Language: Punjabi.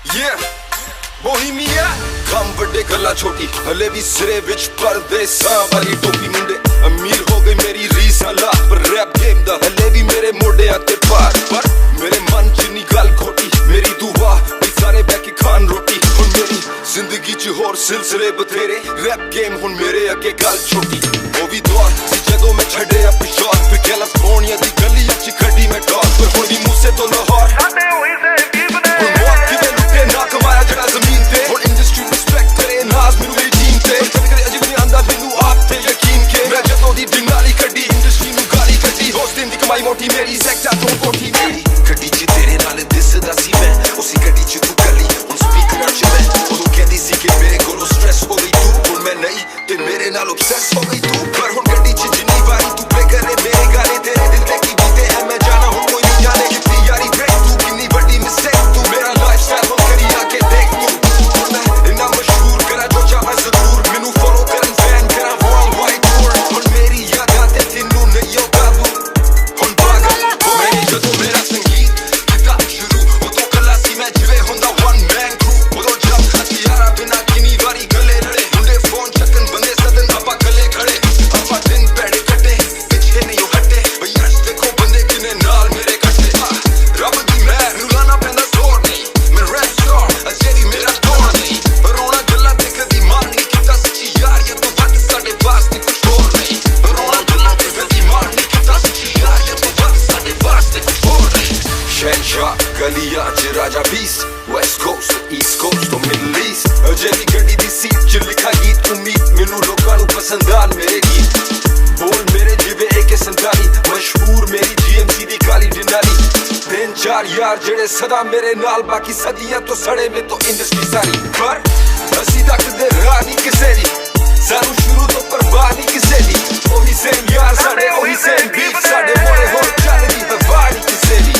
Yeah, Bohemia ਕੰਮ ਵੱਡੇ ਗੱਲਾਂ ਛੋਟੀ ਹਲੇ ਵੀ ਸਿਰੇ ਵਿੱਚ ਪਰਦੇਸਾਂ ਵਾਲੀ ਟੋਪੀ ਮੁੰਡੇ ਅਮੀਰ ਹੋ ਗਏ ਮੇਰੀ ਰੀਸ ਹਲਾ ਪਰ ਰੈਪ ਗੇਮ ਦਾ ਹਲੇ ਵੀ ਮੇਰੇ ਮੋਢਿਆਂ ਤੇ ਭਾਰ ਪਰ ਮੇਰੇ ਮਨ ਚ ਨੀ ਗੱਲ ਖੋਟੀ ਮੇਰੀ ਦੁਆ ਵੀ ਸਾਰੇ ਬਹਿ ਕੇ ਖਾਣ ਰੋਟੀ ਹੁਣ ਮੇਰੀ ਜ਼ਿੰਦਗੀ ਚ ਹੋਰ ਸਿਲਸਿਲੇ ਬਥੇਰੇ ਰੈਪ ਗੇਮ ਹੁਣ ਮੇਰੇ ਅੱਗੇ ਗੱਲ ਛੋਟੀ ਉਹ ਵੀ ਦੁਆ ਸੀ ਜਦੋਂ ਮੈਂ ਛੱਡਿਆ ਪਿਸ਼ਾਬ ਫਿਰ ਕੈਲੀਫੋਰਨੀਆ ਦੀ ਗਲੀਆਂ ਚ ਖੱਡੀ ਮੈਂ ਡਾਲ ਪਰ ਹੁਣ ਵੀ ਮੂਸੇ ਤੋਂ ਲਾਹੌਰ ਸਾਡੇ ਹੋਈ ਸੇ ਦੀਪ ਨੇ ਹੁਣ ਮੌਤ ਕਿਵੇਂ ਲੁੱਟੇ ਨਾ ਕਮਾਇਆ ਜਿਹੜਾ ਜ਼ਮੀਨ ਤੇ ਹੁਣ ਇੰਡਸਟਰੀ ਰਿਸਪੈਕਟ ਕਰੇ ਨਾਜ਼ ਮੈਨੂੰ ਮੇਰੀ ਟੀਮ ਤੇ ਕਦੇ ਕਦੇ ਅਜੇ ਵੀ ਆਂਦਾ ਮੈਨੂੰ ਆਪ ਤੇ ਯਕੀਨ ਕੇ ਮੈਂ ਜਦੋਂ ਦੀ ਦਿਨਾਲੀ ਕੱਢੀ ਇੰਡਸਟਰੀ ਨੂੰ ਗਾਲੀ ਕੱਢੀ ਉਸ ਦਿਨ ਦੀ ਕਮਾਈ ਮੋਟੀ ਮੇਰੀ ਸੈਕਟਰ ਤੋਂ ਕੋਠੀ ਮੇਰੀ ਗੱਡੀ ਚ ਤੇਰੇ ਨਾਲ ਦਿਸਦਾ ਸੀ ਮੈਂ ਉਸੇ ਗੱਡੀ ਚ ਤੂੰ ਕੱਲੀ ਹੁਣ ਸਪੀਕਰਾਂ ਚ ਮੈਂ ਉਦੋਂ ਕਹਿੰਦੀ ਸੀ ਕਿ ਮੇਰੇ ਕੋਲੋਂ ਸਟ੍ਰੈਸ ਹੋ ਗਈ ਤੂੰ ਹੁਣ ਮੈਂ ਨਹੀਂ ਤੇ ਮੇਰੇ ਨਾਲ obsess ਹੋ ਗਈ ਤੂੰ ਪਰ ਹੁਣ ਗੱਡੀ ਚ ਜਿੰਨੀ ਵਾਰੀ ਤੂੰ ਪਲੇ ਕਰੇ ਮੇਰੇ ਗਾਣੇ ਤੇਰੇ ਦਿਲ ਤੇ ਕੀ ਬੀਤੇ ਹੈ ਮੈਂ ਜਾਣਾ ਹੁਣ ਕੋਈ ਨਹੀਂ ਜਾਣੇ ਕਿੰਨੀ ਯਾਰੀ ਬ੍ਰੇਕ ਤੂੰ ਕਿੰਨੀ ਵੱਡੀ ਮਿਸਟੇਕ ਤੂੰ ਮੇਰਾ ਲਾਈਫਸਟਾਈਲ ਹੁਣ ਕਰੀ ਆ ਕੇ ਦੇਖ ਤੂੰ ਮੈਂ ਇੰਨਾ ਮਸ਼ਹੂਰ ਕਰਾਂ ਜੋ ਚਾਹਾਂ ਜ਼ਰੂਰ ਮੈਨੂੰ ਫੋਲੋ ਕਰਨ ਫੈਨ ਕਰਾਂ worldwide tour ਹੁਣ ਮੇਰੀ ਯਾਦਾਂ ਤੇ ਤੈਨੂੰ ਨਹੀਂ ਉਹ ਕਾਬੂ ਹੁਣ ਪਾਗਲ ਹੋ ਗਈ ਜਦੋਂ ਮੇਰਾ ਸੰਗੀਤ ਕੀਤਾ ਸ਼ੁਰੂ ਉਦੋਂ ਕੱਲਾ ਸੀ ਮੈਂ ਜਿਵੇਂ ਹੁੰਦਾ one man group ਉਦੋਂ ਜਦ ਹਥਿਆਰਾਂ ਬਿਨਾਂ ਕਿੰਨੀ ਵਾਰੀ ਗਲੇ ਲੜੇ ਮੁੰਡੇ ਫੋਨ ਚੱਕਣ ਬੰਦੇ ਸਦਨ ਆਪਾਂ ਕੱਲੇ ਖੜੇ ਆਪਾਂ ਦਿਨ ਭੈੜੇ ਕੱਟੇ ਪਿੱਛੇ ਨਹੀਂ ਉਹ ਹਟੇ ਬਈ ਅੱਜ ਦੇਖੋ ਬੰਦੇ ਕਿੰਨੇ ਨਾਲ ਮੇਰੇ ਕੱਟੇ ਰੱਬ ਦੀ ਮਿਹਰ ਨੂੰ ਲਾਣਾ ਪੈਂਦਾ ਜ਼ੋਰ ਨਹੀਂ ਮੈਂ ਰੈਪ ਸਟਾਰ ਅਜੇ ਵੀ ਮੇਰਾ ਦੌਰ ਨਹੀਂ ਰੋਣਾ ਗੱਲਾਂ ਤੇ ਕਦੀ ਮਾਰ ਨਹੀਂ ਕੀਤਾ ਸੱਚੀ ਯਾਰ ਇਹ ਤੋਂ ਵੱਧ ਸਾਡੇ ਵਾਸਤੇ ਕੁਛ ਹੋਰ ਨਹੀਂ ਰੋਣਾ ਗੱਲਾਂ ਤੇ ਕਦੀ ਮਾਰ ਨਹੀਂ ਕੀਤਾ ਸੱਚੀ ਯਾਰ ਇਹ ਤੋਂ ਵੱਧ ਸਾਡੇ ਵਾਸਤੇ ਕੁਛ ਹੋਰ ਨਹੀਂ ਸ਼ਹਿਨਸ਼ਾਹ ਗਲੀਆਂ ਚ ਰਾਜਾ ਬੀਸ ਵੈਸਟ ਕੋਸਟ ਤੋਂ ਈਸਟ ਕੋਸਟ ਤੋਂ ਮਿਡਲ ਈਸਟ ਅਜੇ ਵੀ ਗੱਡੀ ਦੀ ਸੀਟ ਚ ਲਿਖਾ ਗੀਤ ਉਮੀਦ ਮੈਨੂੰ ਲੋਕਾਂ ਨੂੰ ਪਸੰਦ ਆਣ ਮੇਰੇ ਗੀਤ ਬੋਲ ਮੇਰੇ ਜਿਵੇਂ AK-47 ਮਸ਼ਹੂਰ ਮੇਰੀ GMC ਦੀ ਕਾਲੀ ਡਿਨਾਲੀ ਤਿੰਨ ਚਾਰ ਯਾਰ ਜਿਹੜੇ ਸਦਾ ਮੇਰੇ ਨਾਲ ਬਾਕੀ ਸਦੀਆਂ ਤੋਂ ਸੜੇ ਮੇ ਤੋਂ ਇੰਡਸਟਰੀ ਸਾਰੀ ਪਰ ਅਸੀਂ ਤੱਕਦੇ ਰਾਹ ਨਹੀਂ ਕਿਸੇ ਦੀ ਸਾਨੂੰ ਸ਼ੁਰੂ ਤੋਂ ਪਰਵਾਹ ਨਹੀਂ ਕਿਸੇ ਦੀ ਉਹੀ ਸੇਮ ਯਾਰ ਸਾਡੇ ਉਹੀ ਸੇਮ ਬੀਟ ਸਾਡੇ ਮੋੜੇ ਹੋਰ ਚੱਲਦੀ ਹਵਾ ਨਹੀਂ ਕਿਸੇ ਦੀ